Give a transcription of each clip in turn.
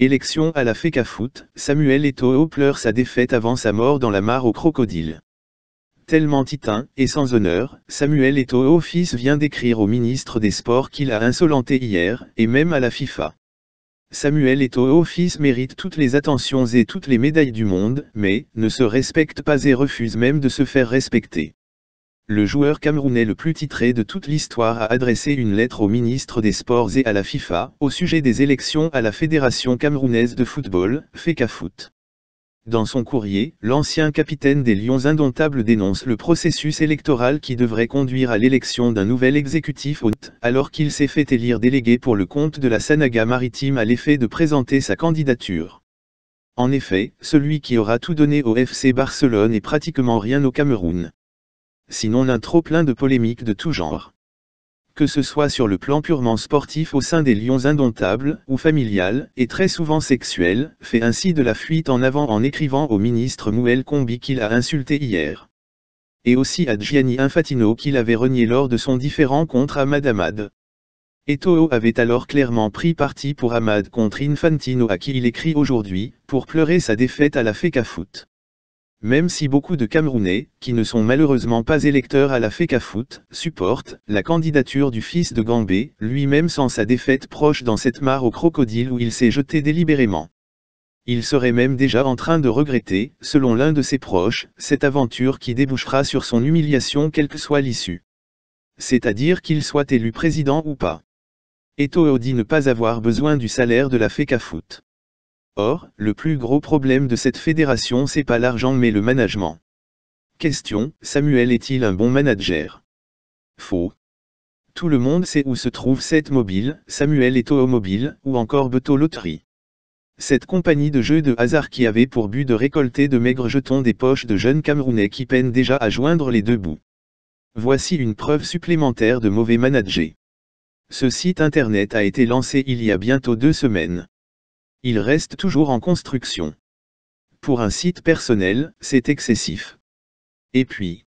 Élection à la Fecafoot, Samuel Eto'o pleure sa défaite avant sa mort dans la mare aux crocodiles. Tellement titin, et sans honneur, Samuel Eto'o fils vient d'écrire au ministre des Sports qu'il a insolenté hier, et même à la FIFA. Samuel Eto'o fils mérite toutes les attentions et toutes les médailles du monde, mais, ne se respecte pas et refuse même de se faire respecter. Le joueur camerounais le plus titré de toute l'histoire a adressé une lettre au ministre des Sports et à la FIFA, au sujet des élections à la Fédération camerounaise de football, Fecafoot. Dans son courrier, l'ancien capitaine des Lions indomptables dénonce le processus électoral qui devrait conduire à l'élection d'un nouvel exécutif hôte, alors qu'il s'est fait élire délégué pour le compte de la Sanaga maritime à l'effet de présenter sa candidature. En effet, celui qui aura tout donné au FC Barcelone et pratiquement rien au Cameroun. Sinon un trop-plein de polémiques de tout genre. Que ce soit sur le plan purement sportif au sein des Lions indomptables, ou familial, et très souvent sexuel, fait ainsi de la fuite en avant en écrivant au ministre Mouel Kombi qu'il a insulté hier. Et aussi à Gianni Infantino qu'il avait renié lors de son différend contre Ahmad Ahmad. Eto'o avait alors clairement pris parti pour Ahmad contre Infantino à qui il écrit aujourd'hui, pour pleurer sa défaite à la Fecafoot. Même si beaucoup de Camerounais, qui ne sont malheureusement pas électeurs à la Fecafoot, supportent la candidature du fils de Gambé, lui-même sans sa défaite proche dans cette mare aux crocodiles où il s'est jeté délibérément. Il serait même déjà en train de regretter, selon l'un de ses proches, cette aventure qui débouchera sur son humiliation quelle que soit l'issue. C'est-à-dire qu'il soit élu président ou pas. Eto'o dit ne pas avoir besoin du salaire de la Fecafoot. Or, le plus gros problème de cette fédération c'est pas l'argent mais le management. Question, Samuel est-il un bon manager? Faux. Tout le monde sait où se trouve cette mobile, Samuel Eto'o Mobile, ou encore Beto Loterie. Cette compagnie de jeux de hasard qui avait pour but de récolter de maigres jetons des poches de jeunes Camerounais qui peinent déjà à joindre les deux bouts. Voici une preuve supplémentaire de mauvais manager. Ce site internet a été lancé il y a bientôt 2 semaines. Il reste toujours en construction. Pour un site personnel, c'est excessif. Et puis,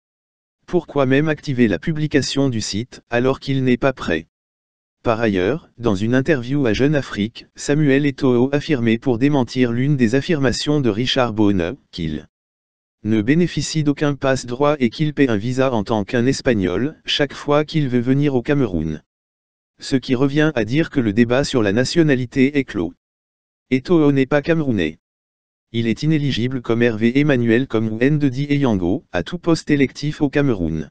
pourquoi même activer la publication du site, alors qu'il n'est pas prêt? Par ailleurs, dans une interview à Jeune Afrique, Samuel Eto'o affirmait pour démentir l'une des affirmations de Richard Bonne, qu'il ne bénéficie d'aucun passe-droit et qu'il paie un visa en tant qu'un Espagnol, chaque fois qu'il veut venir au Cameroun. Ce qui revient à dire que le débat sur la nationalité est clos. Eto'o n'est pas camerounais. Il est inéligible comme Hervé Emmanuel comme ou Ndedi Eyango, à tout poste électif au Cameroun.